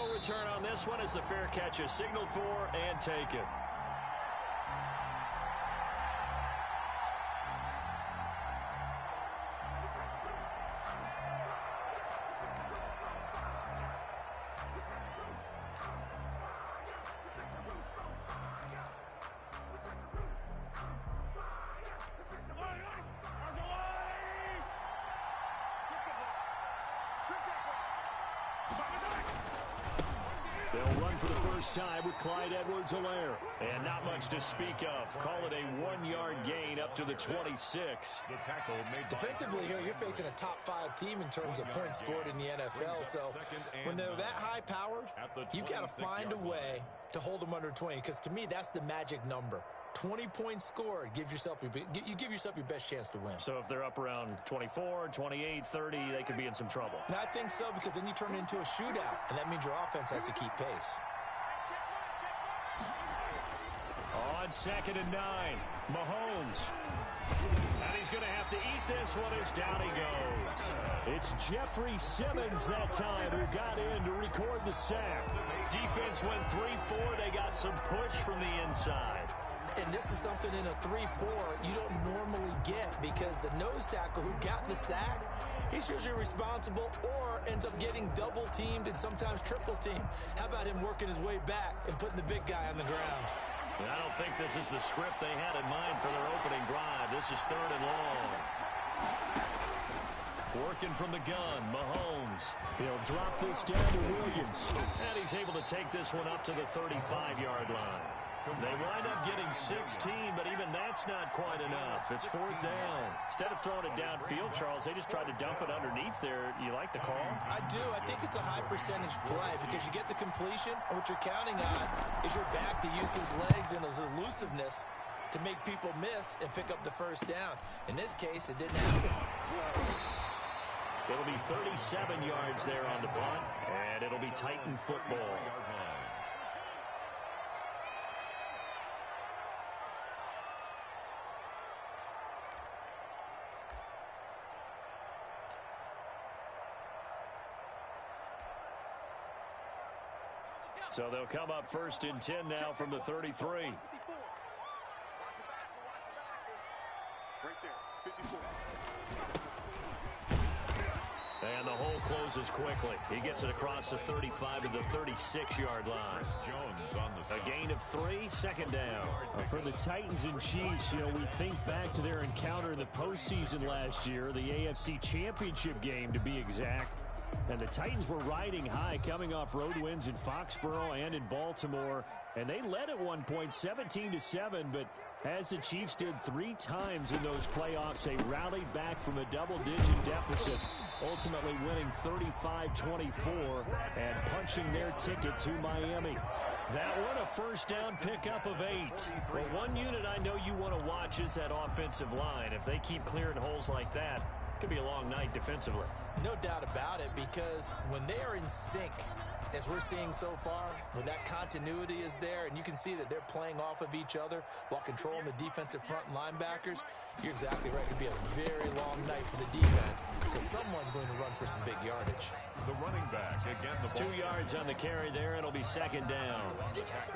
no return on this one as the fair catch is signaled for and taken. They'll run for the first time with Clyde Edwards-Helaire. And not much to speak of. Call it a 1-yard gain up to the 26. Defensively here, you're facing a top-5 team in terms of points scored in the NFL. So when they're that high-powered, you've got to find a way to hold them under 20. Because to me, that's the magic number. 20 points scored, you give yourself your best chance to win. So if they're up around 24, 28, 30, they could be in some trouble. And I think so, because then you turn it into a shootout, and that means your offense has to keep pace. On 2nd and 9, Mahomes. And he's going to have to eat this one as down he goes. It's Jeffrey Simmons that time who got in to record the sack. Defense went 3-4. They got some push from the inside. And this is something in a 3-4 you don't normally get, because the nose tackle who got the sack, he's usually responsible or ends up getting double-teamed and sometimes triple-teamed. How about him working his way back and putting the big guy on the ground? And I don't think this is the script they had in mind for their opening drive. This is 3rd and long. Working from the gun, Mahomes. He'll drop this down to Williams. And he's able to take this one up to the 35-yard line. They wind up getting 16, but even that's not quite enough. It's 4th down. Instead of throwing it downfield, Charles, they just tried to dump it underneath there. You like the call? I do. I think it's a high-percentage play because you get the completion, and what you're counting on is your back to use his legs and his elusiveness to make people miss and pick up the first down. In this case, it didn't happen. It'll be 37 yards there on the punt, and it'll be Titan football. So they'll come up 1st and 10 now from the 33. Right there, 54. And the hole closes quickly. He gets it across the 35 to the 36-yard line. A gain of 3, 2nd down. For the Titans and Chiefs, we think back to their encounter in the postseason last year, the AFC Championship game to be exact. And the Titans were riding high, coming off road wins in Foxborough and in Baltimore. And they led at one point 17-7, but as the Chiefs did 3 times in those playoffs, they rallied back from a double-digit deficit, ultimately winning 35-24 and punching their ticket to Miami. That one a first down pickup of 8. Well, one unit I know you want to watch is that offensive line. If they keep clearing holes like that, it could be a long night defensively. No doubt about it, because when they are in sync, as we're seeing so far, when that continuity is there and you can see that they're playing off of each other while controlling the defensive front linebackers, you're exactly right. It could be a very long night for the defense because someone's going to run for some big yardage. The running back, again, the ball. 2 yards on the carry there. It'll be 2nd down.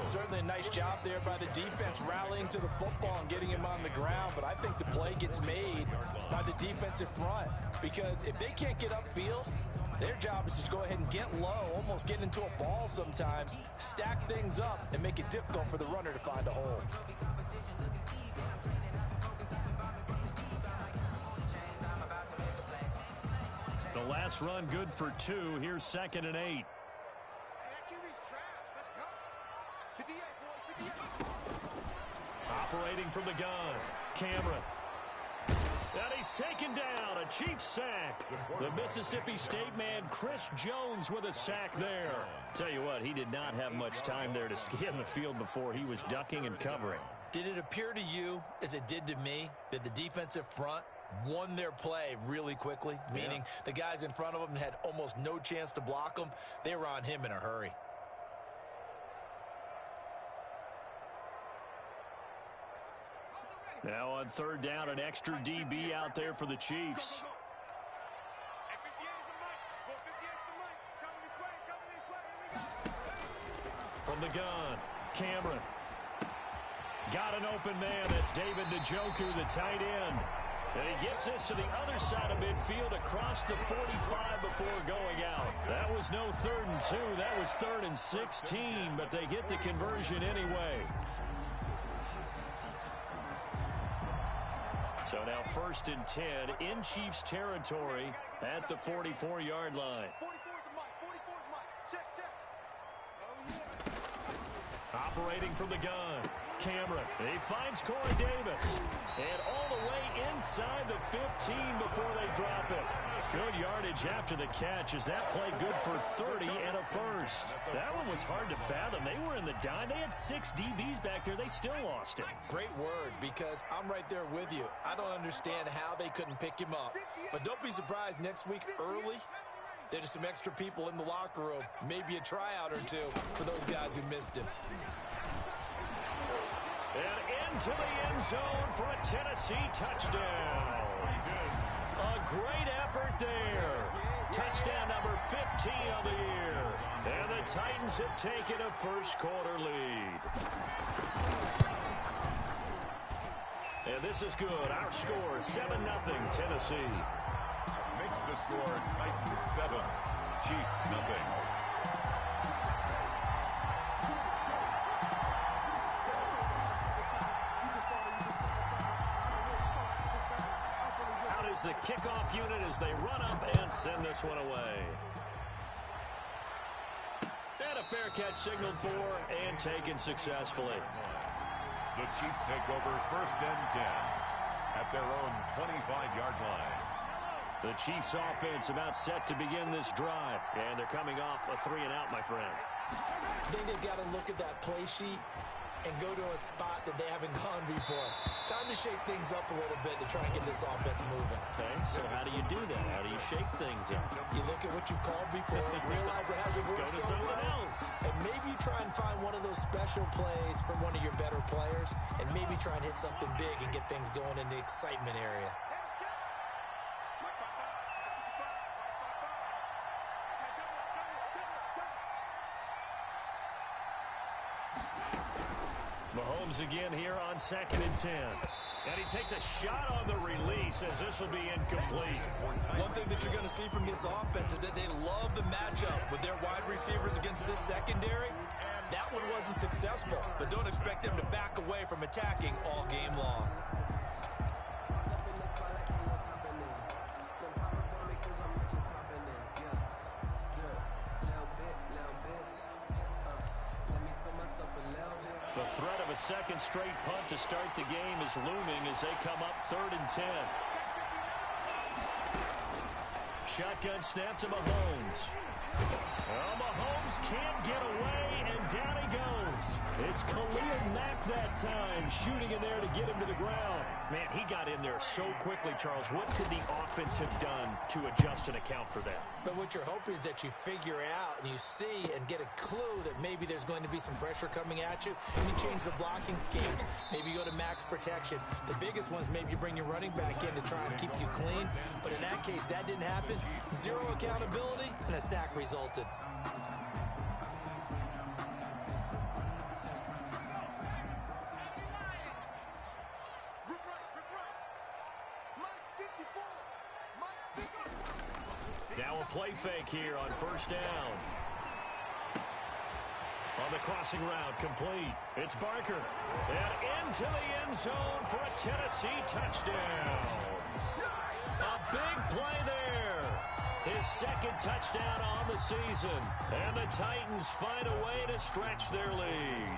Certainly a nice job there by the defense rallying to the football and getting him on the ground, but I think the play gets made by the defensive front because if they can't get upfield, their job is to go ahead and get low, almost get into a ball sometimes, stack things up, and make it difficult for the runner to find a hole. The last run good for 2. Here's 2nd and 8. Operating from the gun, Cameron. And he's taken down, a Chiefs sack. The Mississippi State man, Chris Jones, with a sack there. Tell you what, he did not have much time there to scan the field before he was ducking and covering. Did it appear to you, as it did to me, that the defensive front won their play really quickly? Meaning the guys in front of them had almost no chance to block them. They were on him in a hurry. Now on 3rd down, an extra DB out there for the Chiefs. From the gun, Cameron. Got an open man. That's David Njoku, the tight end. And he gets this to the other side of midfield across the 45 before going out. That was no 3rd and 2. That was 3rd and 16, but they get the conversion anyway. So now 1st and 10 in Chiefs territory at the 44-yard line. Operating from the gun, Cameron. He finds Corey Davis. And all the way inside the 15 before they drop it. Good yardage after the catch. Is that play good for 30 and a first? That one was hard to fathom. They were in the dime. They had 6 DBs back there. They still lost it. Great word, because I'm right there with you. I don't understand how they couldn't pick him up. But don't be surprised next week early, there's some extra people in the locker room. Maybe a tryout or two for those guys who missed him. And into the end zone for a Tennessee touchdown. A great effort there. Touchdown number 15 of the year. And the Titans have taken a first-quarter lead. And this is good. Our score, 7-0 Tennessee. Makes the score Titans 7, Chiefs nothing. Out is the kickoff unit as they run up and send this one away. And a fair catch signaled for and taken successfully. The Chiefs take over 1st and 10 at their own 25-yard line. The Chiefs offense about set to begin this drive. And they're coming off a 3-and-out, my friend. I think they've got to look at that play sheet and go to a spot that they haven't gone before. Time to shake things up a little bit to try and get this offense moving. Okay, so how do you do that? How do you shake things up? You look at what you've called before, realize it hasn't worked Go to so something well, else. and maybe you try and find one of those special plays from one of your better players, and maybe try and hit something big and get things going in the excitement area. Mahomes again here on 2nd and 10. And he takes a shot on the release as this will be incomplete. One thing that you're going to see from this offense is that they love the matchup with their wide receivers against this secondary. That one wasn't successful, but don't expect them to back away from attacking all game long. The threat of a second straight punt to start the game is looming as they come up 3rd and 10. Shotgun snap to Mahomes. Well, Mahomes can't get away, and down he goes. It's Khalil Mack that time, shooting in there to get him to the ground. Man, he got in there so quickly, Charles. What could the offense have done to adjust and account for that? But what you're hoping is that you figure out and you see and get a clue that maybe there's going to be some pressure coming at you, and you change the blocking schemes. Maybe you go to max protection. The biggest ones, maybe you bring your running back in to try and keep you clean. But in that case, that didn't happen. Zero accountability, and a sack resulted. Now a play fake here on 1st down. On the crossing route, complete. It's Barker. And into the end zone for a Tennessee touchdown. A big play there. His 2nd touchdown on the season. And the Titans find a way to stretch their lead.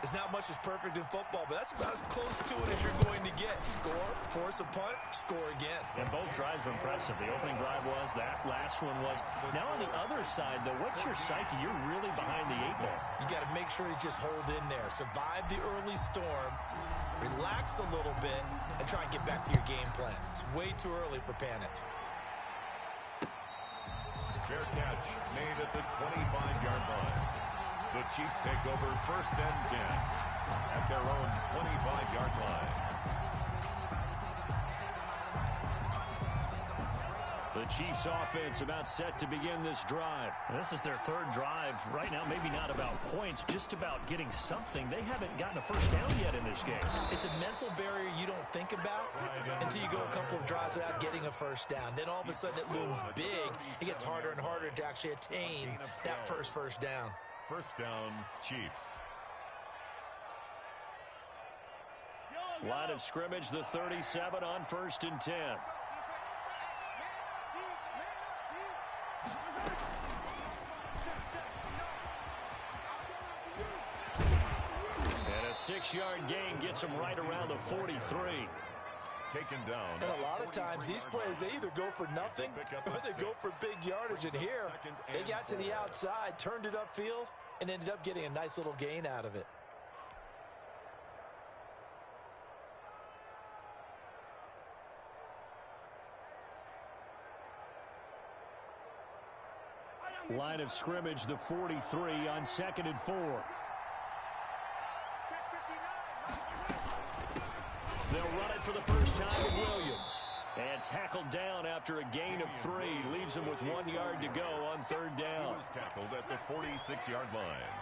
There's not much that's perfect in football, but that's about as close to it as you're going to get. Score, force a punt, score again. And both drives were impressive. The opening drive was, that last one was. Now on the other side, though, what's your psyche? You're really behind the 8-ball. You got to make sure you just hold in there. Survive the early storm, relax a little bit, and try and get back to your game plan. It's way too early for panic. Fair catch made at the 25-yard line. The Chiefs take over 1st and 10 at their own 25-yard line. The The Chiefs offense about set to begin this drive. This is their third drive. Right now, maybe not about points, just about getting something. They haven't gotten a first down yet in this game. It's a mental barrier you don't think about until you go a couple of drives without getting a first down. Then all of a sudden it looms big. It gets harder and harder to actually attain that first down. First down, Chiefs. Line of scrimmage, the 37 on 1st and 10. And a 6-yard gain gets him right around the 43. Taken down. And a lot of times these plays, they either go for nothing or they go for big yardage. And here, they got to the outside, turned it upfield, and ended up getting a nice little gain out of it. Line of scrimmage, the 43 on 2nd and 4. They'll run it for the first time with Williams. And tackled down after a gain of 3. Leaves him with 1 yard to go on 3rd down. He was tackled at the 46-yard line.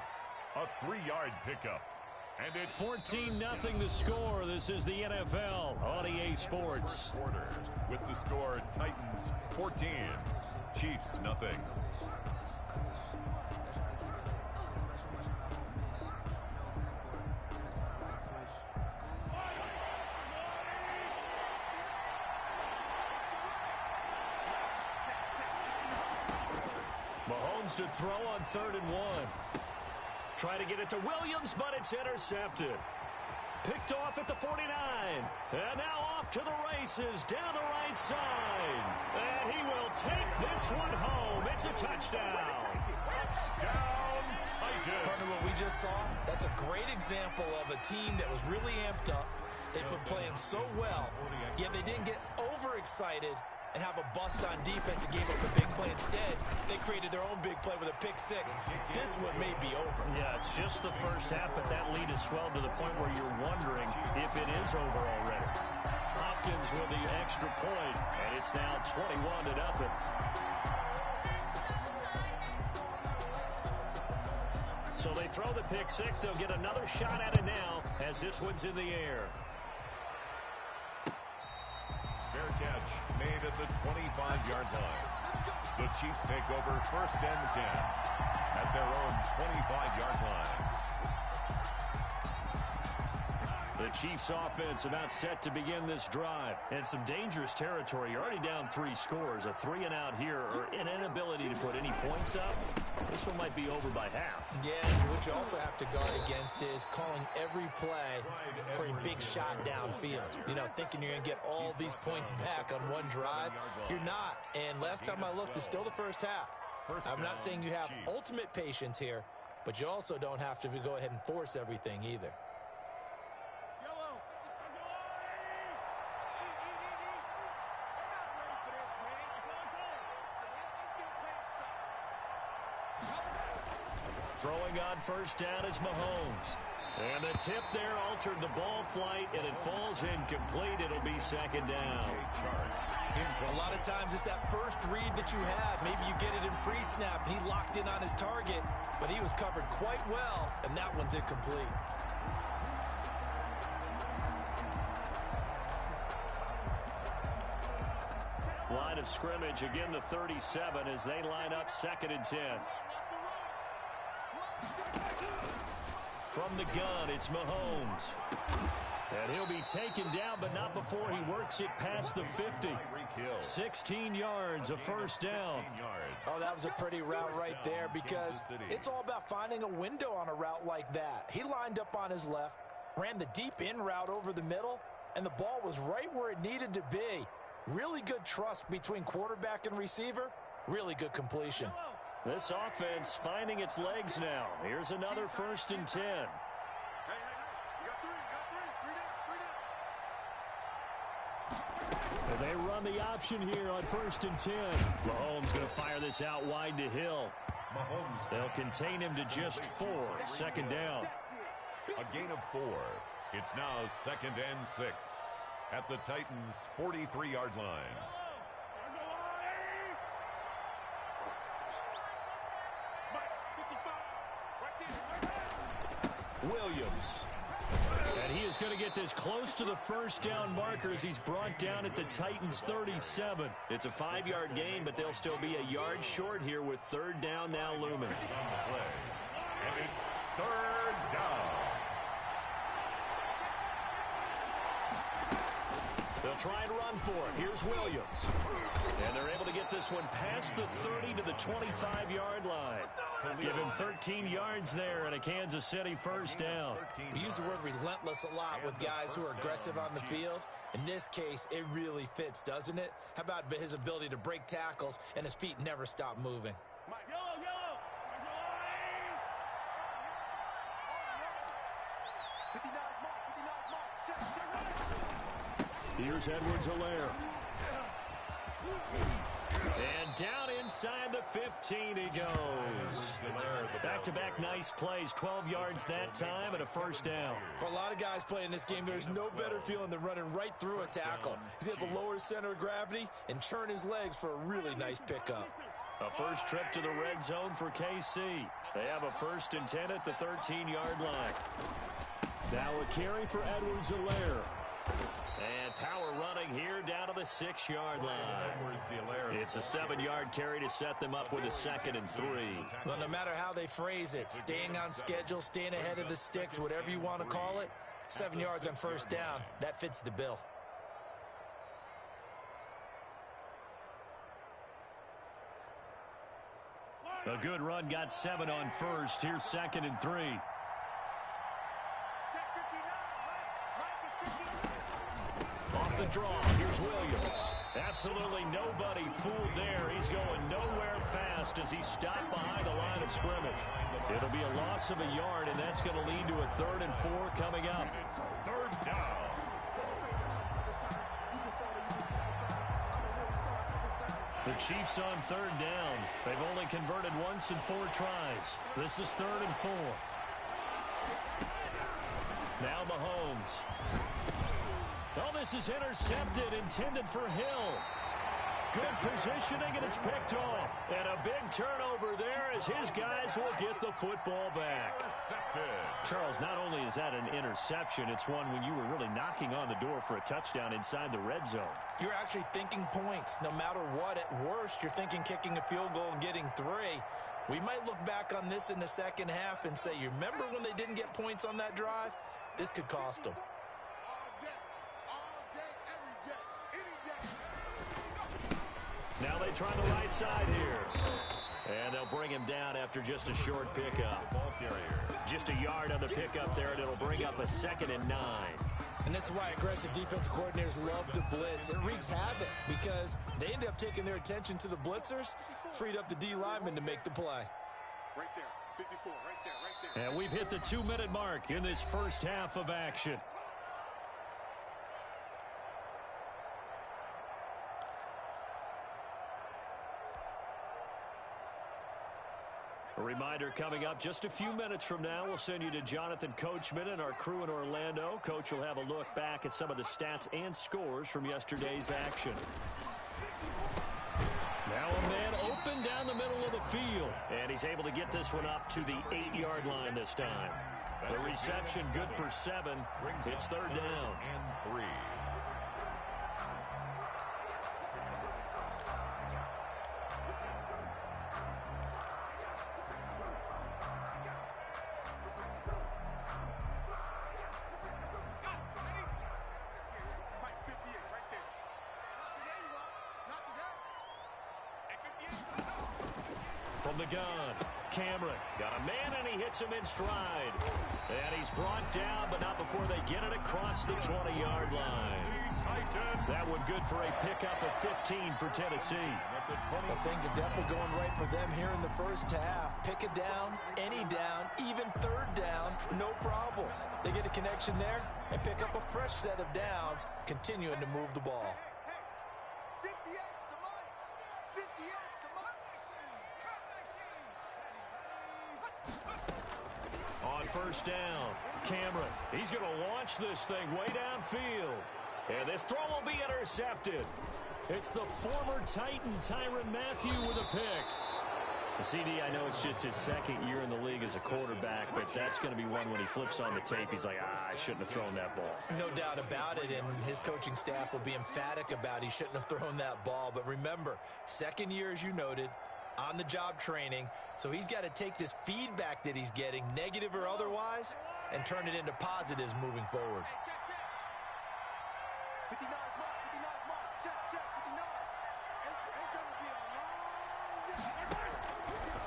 A 3-yard pickup. And it's 14-0 the score. This is the NFL on EA Sports. Quarter with the score Titans 14, Chiefs nothing. Mahomes to throw on 3rd and 1. Try to get it to Williams, but it's intercepted. Picked off at the 49. And now off to the races down the right side. And he will take this one home. It's a touchdown. Touchdown, Titans. Partner, what we just saw, that's a great example of a team that was really amped up. They've been playing so well, yet they didn't get overexcited and have a bust on defense and gave up a big play. Instead, they created their own big play with a pick 6. This one may be over. Yeah, it's just the first half, but that lead has swelled to the point where you're wondering if it is over already. Hopkins with the extra point, and it's now 21-0. So they throw the pick 6. They'll get another shot at it now as this one's in the air. Fair catch made at the 25-yard line. The Chiefs take over 1st and 10 at their own 25-yard line. The Chiefs offense about set to begin this drive. And some dangerous territory. You're already down 3 scores. A 3-and-out here, or an inability to put any points up. This one might be over by half. Yeah, what you also have to guard against is calling every play for a big shot downfield. You know, thinking you're going to get all these points back on one drive. You're not. And last time I looked, it's still the first half. I'm not saying you have ultimate patience here, but you also don't have to go ahead and force everything either. Throwing on 1st down is Mahomes. And the tip there altered the ball flight, and it falls incomplete. It'll be 2nd down. A lot of times it's that first read that you have. Maybe you get it in pre-snap, and he locked in on his target, but he was covered quite well, and that one's incomplete. Line of scrimmage, again the 37 as they line up 2nd and 10. From the gun, it's Mahomes. And he'll be taken down, but not before he works it past the 50. 16 yards, a 1st down. Oh, that was a pretty route right there, because it's all about finding a window on a route like that. He lined up on his left, ran the deep in route over the middle, and the ball was right where it needed to be. Really good trust between quarterback and receiver. Really good completion. This offense finding its legs now. Here's another 1st and 10. They run the option here on 1st and 10. Mahomes going to fire this out wide to Hill. They'll contain him to just 4. 2nd down. A gain of 4. It's now 2nd and 6 at the Titans' 43-yard line. Williams. And he is going to get this close to the first down marker as he's brought down at the Titans' 37. It's a 5-yard gain, but they'll still be a yard short here with third down now looming. And it's third down. They'll try and run for it. Here's Williams. And they're able to get this one past the 30 to the 25-yard line. Give him 13 yards there and a Kansas City first down. We use the word relentless a lot with guys who are aggressive on the field. In this case, it really fits, doesn't it? How about his ability to break tackles and his feet never stop moving? Here's Edwards-Helaire. And down inside the 15 he goes. Back-to-back nice plays, 12 yards that time and a first down. For a lot of guys playing this game, there's no better feeling than running right through a tackle. He's able to lower his center of gravity and churn his legs for a really nice pickup. A first trip to the red zone for KC. They have a 1st and 10 at the 13-yard line. Now a carry for Edwards-Helaire. And power running here down to the 6-yard line. It's a 7-yard carry to set them up with a 2nd and 3. Well, no matter how they phrase it, staying on schedule, staying ahead of the sticks, whatever you want to call it, 7 yards on first down, that fits the bill. A good run, got 7 on first. Here's 2nd and 3. Off the draw, here's Williams. Absolutely nobody fooled there. He's going nowhere fast as he's stopped behind the line of scrimmage. It'll be a loss of a yard, and that's going to lead to a 3rd and 4 coming up. Third down. The Chiefs on 3rd down. They've only converted once in 4 tries. This is 3rd and 4. Now Mahomes. Oh, this is intercepted, intended for Hill. Good positioning, and it's picked off. And a big turnover there as his guys will get the football back. Charles, not only is that an interception, it's one when you were really knocking on the door for a touchdown inside the red zone. You're actually thinking points. No matter what, at worst, you're thinking kicking a field goal and getting 3. We might look back on this in the second half and say, you remember when they didn't get points on that drive? This could cost them. Now they try the right side here. And they'll bring him down after just a short pickup. Ball carrier. Just a yard on the pickup there, and it'll bring up a 2nd and 9. And this is why aggressive defensive coordinators love to blitz. It wreaks havoc because they end up taking their attention to the blitzers, freed up the D lineman to make the play. Right there, 54, right there. And we've hit the 2-minute mark in this first half of action. A reminder coming up just a few minutes from now, we'll send you to Jonathan Coachman and our crew in Orlando. Coach will have a look back at some of the stats and scores from yesterday's action. Now a man open down the middle of the field. And he's able to get this one up to the 8-yard line this time. The reception good for 7. It's 3rd down. And 3. From the gun, Cameron got a man and he hits him in stride. And he's brought down, but not before they get it across the 20-yard line. That one good for a pickup of 15 for Tennessee. Well, things are definitely going right for them here in the first half. Pick a down, any down, even 3rd down, no problem. They get a connection there and pick up a fresh set of downs, continuing to move the ball. On first down, Cameron. He's going to launch this thing way downfield. And this throw will be intercepted. It's the former Titan, Tyrann Mathieu, with a pick. CD, I know it's just his second year in the league as a quarterback, but that's going to be one when he flips on the tape, he's like, I shouldn't have thrown that ball. No doubt about it, and his coaching staff will be emphatic about he shouldn't have thrown that ball. But remember, second year, as you noted, on-the-job training, so he's got to take this feedback that he's getting, negative or otherwise, and turn it into positives moving forward.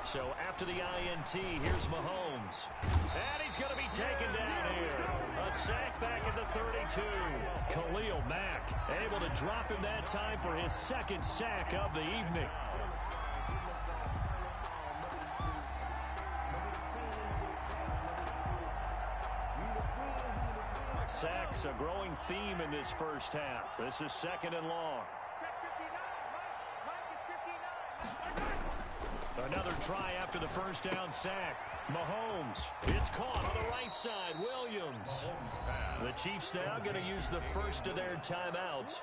So after the INT, here's Mahomes. And he's going to be taken down here. A sack back at the 32. Khalil Mack able to drop him that time for his second sack of the evening. Sacks a growing theme in this first half. This is second and long. Another try after the first down sack. Mahomes. It's caught on the right side. Williams. The Chiefs now going to use the first of their timeouts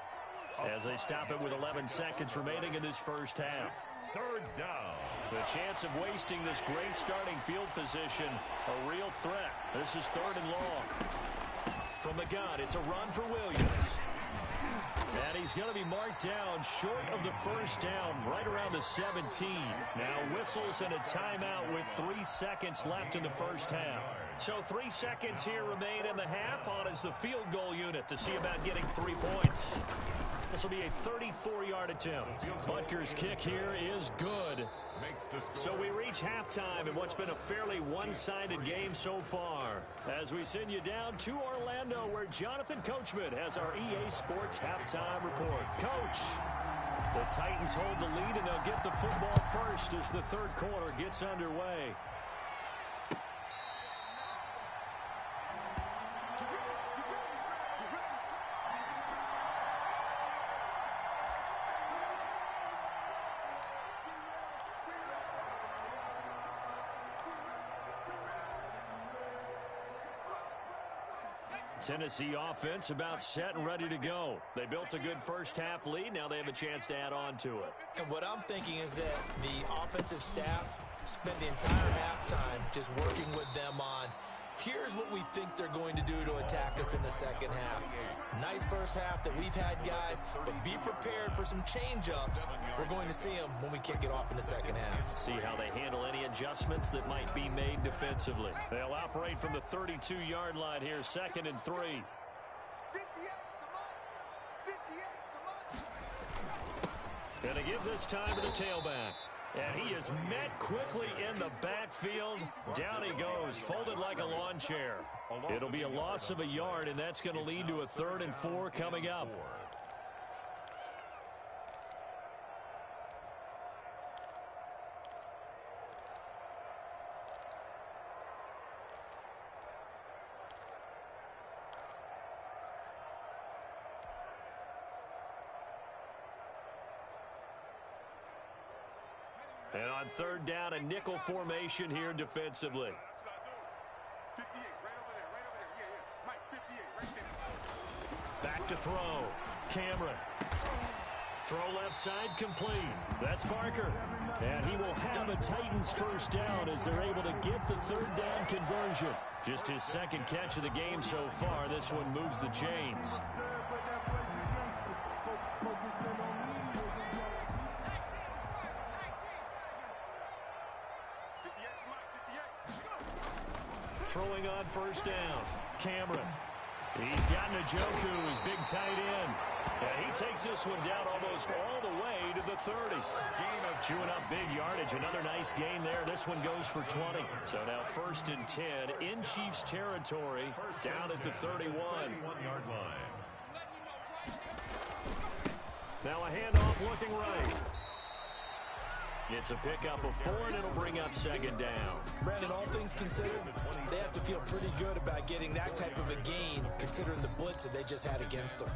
as they stop it with 11 seconds remaining in this first half. Third down. The chance of wasting this great starting field position, a real threat. This is third and long. From the gun, it's a run for Williams. And he's going to be marked down short of the first down, right around the 17. Now whistles and a timeout with 3 seconds left in the first half. So 3 seconds here remain in the half. On is the field goal unit to see about getting 3 points. This will be a 34-yard attempt. Butker's kick here is good. So we reach halftime in what's been a fairly one-sided game so far. As we send you down to Orlando, where Jonathan Coachman has our EA Sports halftime report. Coach, the Titans hold the lead, and they'll get the football first as the third quarter gets underway. Tennessee offense about set and ready to go. They built a good first half lead. Now they have a chance to add on to it. And what I'm thinking is that the offensive staff spent the entire halftime just working with them on, here's what we think they're going to do to attack us in the second half. Nice first half that we've had, guys, but be prepared for some change-ups. We're going to see them when we kick it off in the second half. See how they handle any adjustments that might be made defensively. They'll operate from the 32-yard line here, 2nd and 3. Going to give this time to the tailback. And he is met quickly in the backfield. Down he goes, folded like a lawn chair. It'll be a loss of a yard, and that's going to lead to a 3rd and 4 coming up. And on 3rd down, a nickel formation here defensively. Back to throw. Cameron. Throw left side complete. That's Barker. And he will have a Titans first down as they're able to get the 3rd down conversion. Just his second catch of the game so far. This one moves the chains. Throwing on first down. Cameron. He's got Njoku, his big tight end. And he takes this one down almost all the way to the 30. Chewing up big yardage. Another nice gain there. This one goes for 20. So now 1st and 10 in Chiefs territory, down at the 31. Now a handoff looking right. It's a pickup of 4, and it'll bring up 2nd down. Brandon, all things considered, they have to feel pretty good about getting that type of a gain, considering the blitz that they just had against them.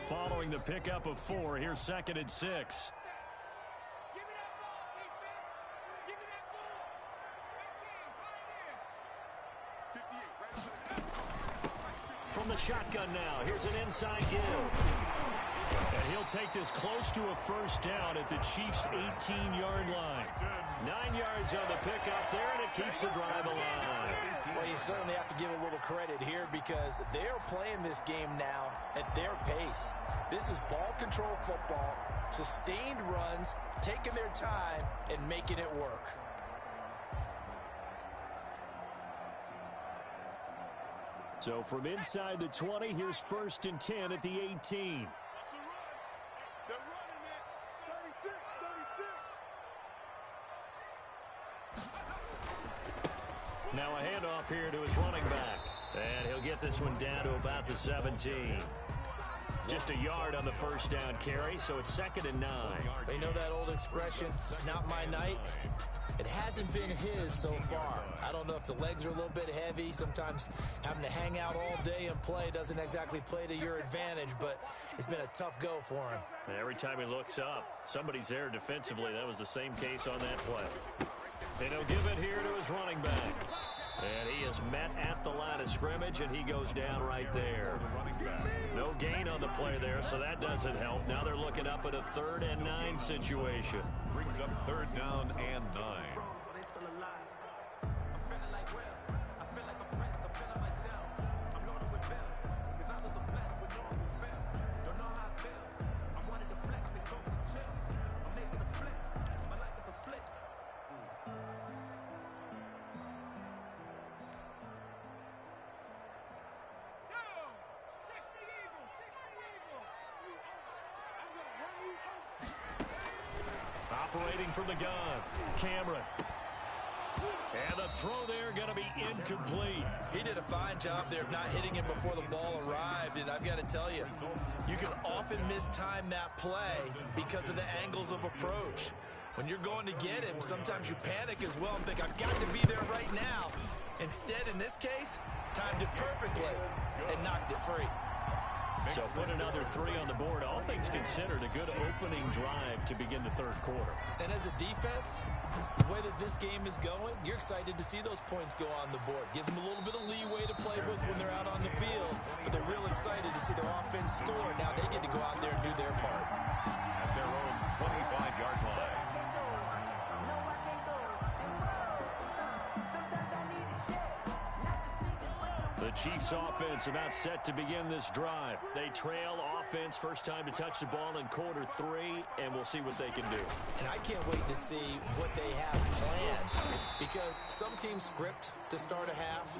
Following the pickup of 4, here's 2nd and 6. From the shotgun now, here's an inside give. And he'll take this close to a first down at the Chiefs' 18-yard line. 9 yards on the pickup there, and it keeps the drive alive. Well, you certainly have to give a little credit here because they're playing this game now at their pace. This is ball control football, sustained runs, taking their time, and making it work. So from inside the 20, here's 1st and 10 at the 18. They're running it. 36, 36. Now a handoff here to his running back. And he'll get this one down to about the 17. Just a yard on the first down carry, so it's 2nd and 9. They know that old expression, it's not my night. It hasn't been his so far. I don't know if the legs are a little bit heavy. Sometimes having to hang out all day and play doesn't exactly play to your advantage, but it's been a tough go for him. Every time he looks up, somebody's there defensively. That was the same case on that play. And he'll give it here to his running back. And he is met at the line of scrimmage, and he goes down right there. No gain on the play there, so that doesn't help. Now they're looking up at a 3rd and 9 situation. Brings up 3rd down and 9. Operating from the gun, Cameron. And the throw there going to be incomplete. He did a fine job there of not hitting him before the ball arrived, and I've got to tell you, you can often mistime that play because of the angles of approach. When you're going to get him, sometimes you panic as well and think, I've got to be there right now. Instead, in this case, timed it perfectly and knocked it free. So put another 3 on the board. All things considered, a good opening drive to begin the 3rd quarter. And as a defense, the way that this game is going, you're excited to see those points go on the board. Gives them a little bit of leeway to play with when they're out on the field, but they're real excited to see their offense score. Now they get to go out there and do their part. At their own 25-yard line. The Chiefs offense about set to begin this drive. They trail offense, first time to touch the ball in quarter 3, and we'll see what they can do. And I can't wait to see what they have planned, because some teams script to start a half.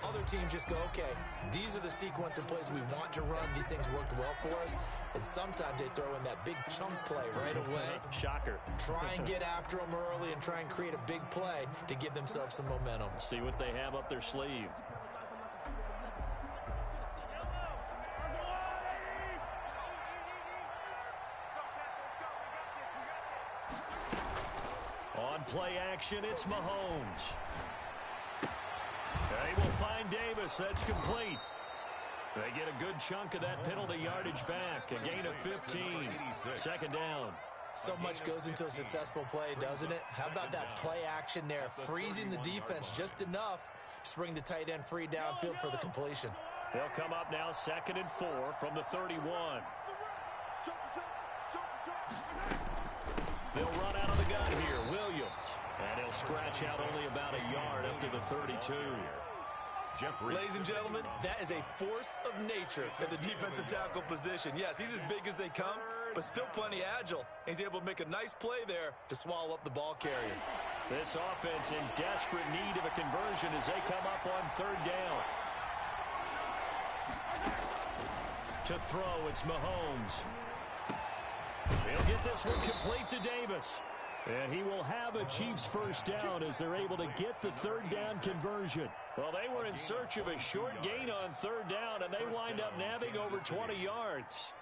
Other teams just go, okay, these are the sequence of plays we want to run. These things worked well for us. And sometimes they throw in that big chunk play right away. Shocker. Try and get after them early and try and create a big play to give themselves some momentum. See what they have up their sleeve. On play action, it's Mahomes. They will find Davis. That's complete. They get a good chunk of that penalty yardage back. A gain of 15. 2nd down. So much goes into a successful play, doesn't it? How about that play action there? Freezing the defense just enough to bring the tight end free downfield for the completion. They'll come up now 2nd and 4 from the 31. They'll run out of the gun here. Williams. And he'll scratch out only about a yard up to the 32. Ladies and gentlemen, that is a force of nature at the defensive tackle position. Yes, he's as big as they come, but still plenty agile. He's able to make a nice play there to swallow up the ball carrier. This offense in desperate need of a conversion as they come up on 3rd down. To throw, it's Mahomes. He'll get this one complete to Davis. And he will have a Chiefs first down as they're able to get the 3rd down conversion. Well, they were in search of a short gain on 3rd down, and they wind up nabbing over 20 yards.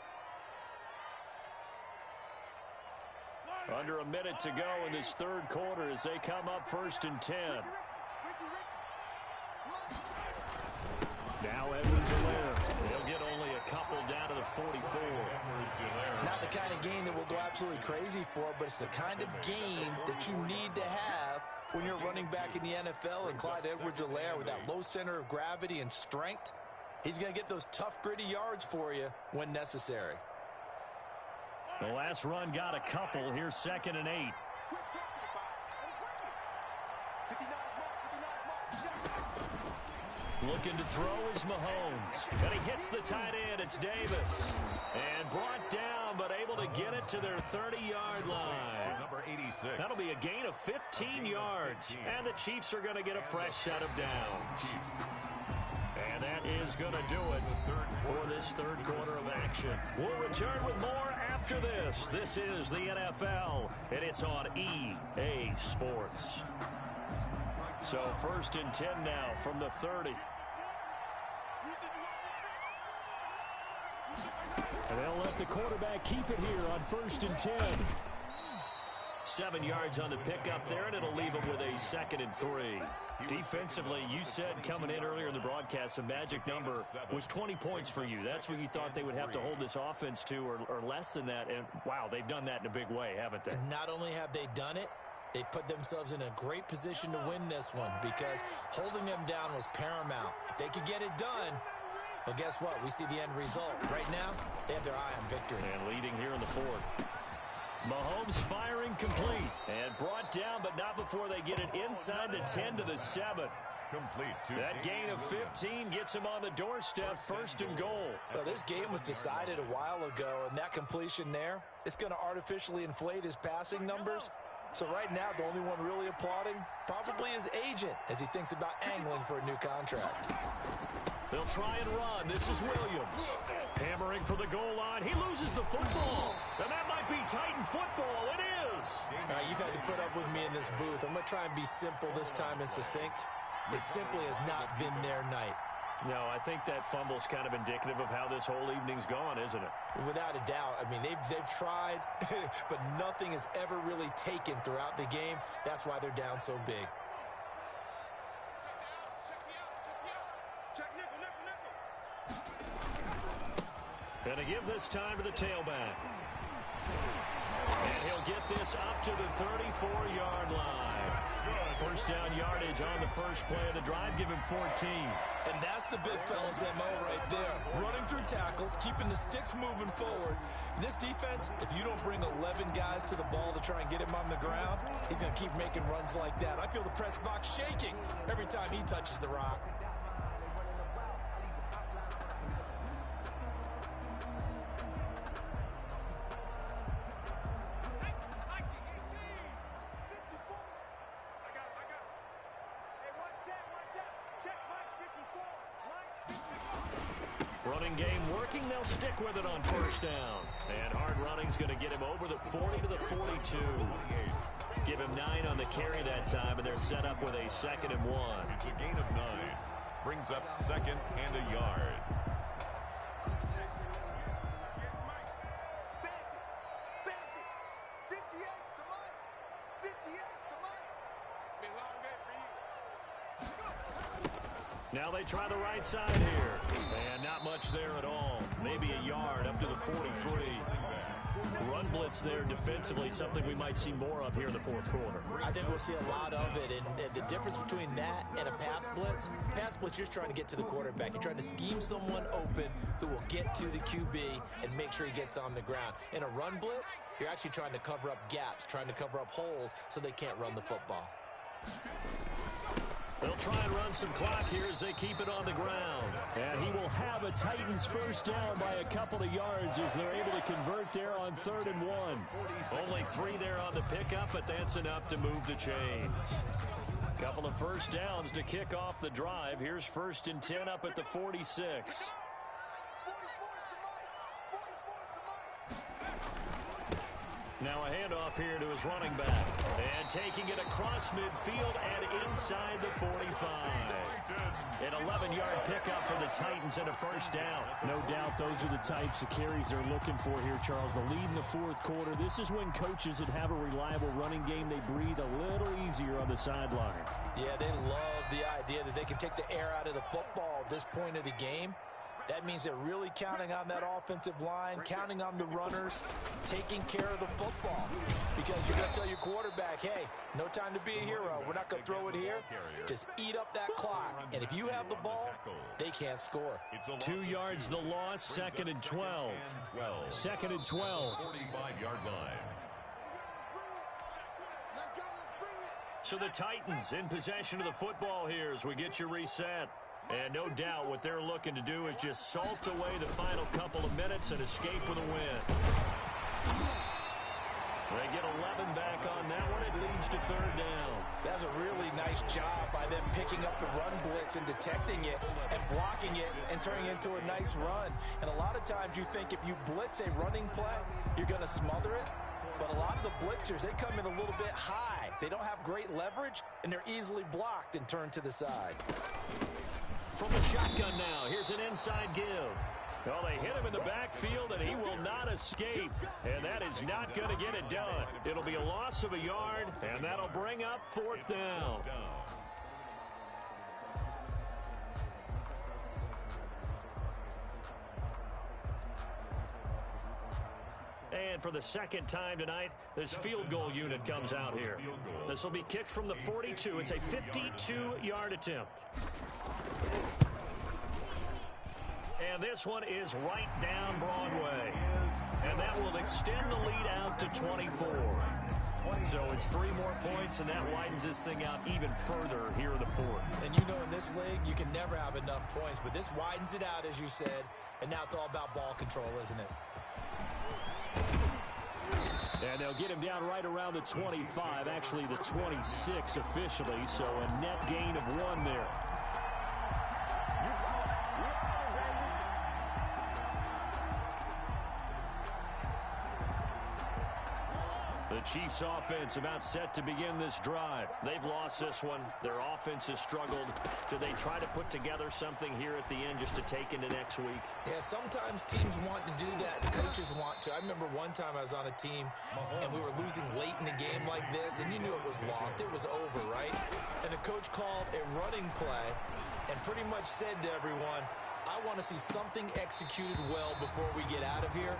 Under a minute to go in this 3rd quarter as they come up 1st and 10. Now Edwards-Helaire. They'll get only a couple down to the 44. Not the kind of gain that will go absolutely crazy for, but it's the kind of gain that you need to have when you're running back in the NFL. And Clyde Edwards-Helaire, with that low center of gravity and strength, he's going to get those tough, gritty yards for you when necessary. The last run got a couple. Here's 2nd and 8. Looking to throw is Mahomes. And he hits the tight end. It's Davis. And brought down, but able to get it to their 30-yard line. Number 86. That'll be a gain of 15 yards. And the Chiefs are going to get a fresh set of downs. And that is going to do it for this third quarter of action. We'll return with more after this. This is the NFL, and it's on EA Sports. So 1st and 10 now from the 30. And they'll let the quarterback keep it here on 1st and 10. 7 yards on the pickup there, and it'll leave them with a 2nd and 3. Defensively, you said coming in earlier in the broadcast, the magic number was 20 points for you. That's what you thought they would have to hold this offense to, or less than that. And, wow, they've done that in a big way, haven't they? And not only have they done it, they put themselves in a great position to win this one because holding them down was paramount. If they could get it done, well, guess what? We see the end result. Right now, they have their eye on victory. And leading here in the 4th. Mahomes firing complete and brought down, but not before they get it inside the 10 to the 7. Complete. That gain of 15 gets him on the doorstep, 1st and goal. Well, this game was decided a while ago, and that completion there, it's going to artificially inflate his passing numbers. So right now, the only one really applauding probably his agent as he thinks about angling for a new contract. They'll try and run. This is Williams. Hammering for the goal line. He loses the football. And that might be Titan football. It is. All right, you've had to put up with me in this booth. I'm going to try and be simple this time and succinct. It simply has not been their night. No, I think that fumble's kind of indicative of how this whole evening's gone, isn't it? Without a doubt. I mean, they've tried, but nothing has ever really taken throughout the game. That's why they're down so big. Going to give this time to the tailback. And he'll get this up to the 34-yard line. First down yardage on the first play of the drive. Give him 14. And that's the big fella's MO right there. Running through tackles, keeping the sticks moving forward. This defense, if you don't bring 11 guys to the ball to try and get him on the ground, he's going to keep making runs like that. I feel the press box shaking every time he touches the rock. Running game working. They'll stick with it on first down. And hard running's going to get him over the 40 to the 42. Give him 9 on the carry that time, and they're set up with a 2nd and 1. It's a gain of 9. Brings up 2nd and a yard. Now they try the right side here. And not much there at all. Maybe a yard up to the 43. Run blitz there defensively, something we might see more of here in the 4th quarter. I think we'll see a lot of it. And the difference between that and a pass blitz, you're just trying to get to the quarterback. You're trying to scheme someone open who will get to the QB and make sure he gets on the ground. In a run blitz, you're actually trying to cover up gaps, trying to cover up holes so they can't run the football. They'll try and run some clock here as they keep it on the ground. And he will have a Titans first down by a couple of yards as they're able to convert there on 3rd and 1. Only 3 there on the pickup, but that's enough to move the chains. Couple of first downs to kick off the drive. Here's 1st and 10 up at the 46. Now a handoff here to his running back. And taking it across midfield and inside the 45. An 11-yard pickup for the Titans and a first down. No doubt those are the types of carries they're looking for here, Charles. The lead in the 4th quarter. This is when coaches that have a reliable running game, they breathe a little easier on the sideline. Yeah, they love the idea that they can take the air out of the football at this point of the game. That means they're really counting on that offensive line, counting on the runners, taking care of the football. Because you're going to tell your quarterback, hey, no time to be a hero. We're not going to throw it here. Just eat up that clock. And if you have the ball, they can't score. 2 yards the loss, 2nd and 12. 2nd and 12. 45-yard line. So the Titans in possession of the football here as we get you reset. And no doubt what they're looking to do is just salt away the final couple of minutes and escape with a win. They get 11 back on that one. It leads to 3rd down. That's a really nice job by them picking up the run blitz and detecting it and blocking it and turning it into a nice run. And a lot of times you think if you blitz a running play, you're going to smother it. But a lot of the blitzers, they come in a little bit high. They don't have great leverage, and they're easily blocked and turned to the side. From the shotgun now, here's an inside give. Well, they hit him in the backfield, and he will not escape. And that is not going to get it done. It'll be a loss of a yard, and that'll bring up 4th down. And for the 2nd time tonight, this field goal unit comes out here. This will be kicked from the 42. It's a 52-yard attempt. And this one is right down Broadway. And that will extend the lead out to 24. So it's 3 more points, and that widens this thing out even further here in the 4th. And you know in this league, you can never have enough points. But this widens it out, as you said. And now it's all about ball control, isn't it? And they'll get him down right around the 25, actually the 26 officially, so a net gain of 1 there. The Chiefs offense about set to begin this drive. They've lost this one. Their offense has struggled. Do they try to put together something here at the end just to take into next week? Yeah, sometimes teams want to do that. Coaches want to. I remember one time I was on a team and we were losing late in the game like this, and you knew it was lost. It was over, right? And the coach called a running play and pretty much said to everyone, I want to see something executed well before we get out of here.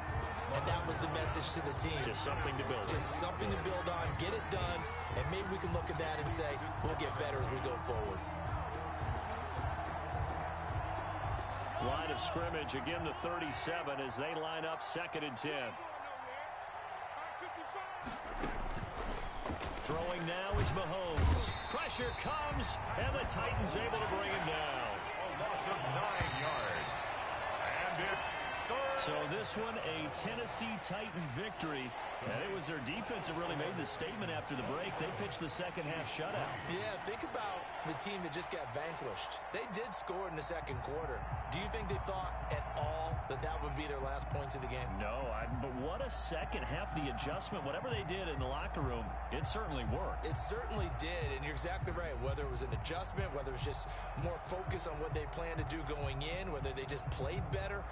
And that was the message to the team. Just something to build on. Just something to build on, get it done, and maybe we can look at that and say, we'll get better as we go forward. Line of scrimmage, again the 37 as they line up 2nd and 10. Throwing now is Mahomes. Pressure comes, and the Titans able to bring him down. A loss of 9 yards. And it's 3rd. So this one, a Tennessee Titan victory. And it was their defense that really made the statement after the break. They pitched the second half shutout. Yeah, think about the team that just got vanquished. They did score in the 2nd quarter. Do you think they thought at all that that would be their last points of the game? No, but what a second half. The adjustment, whatever they did in the locker room, it certainly worked. It certainly did, and you're exactly right. Whether it was an adjustment, whether it was just more focus on what they planned to do going in, whether they just played better,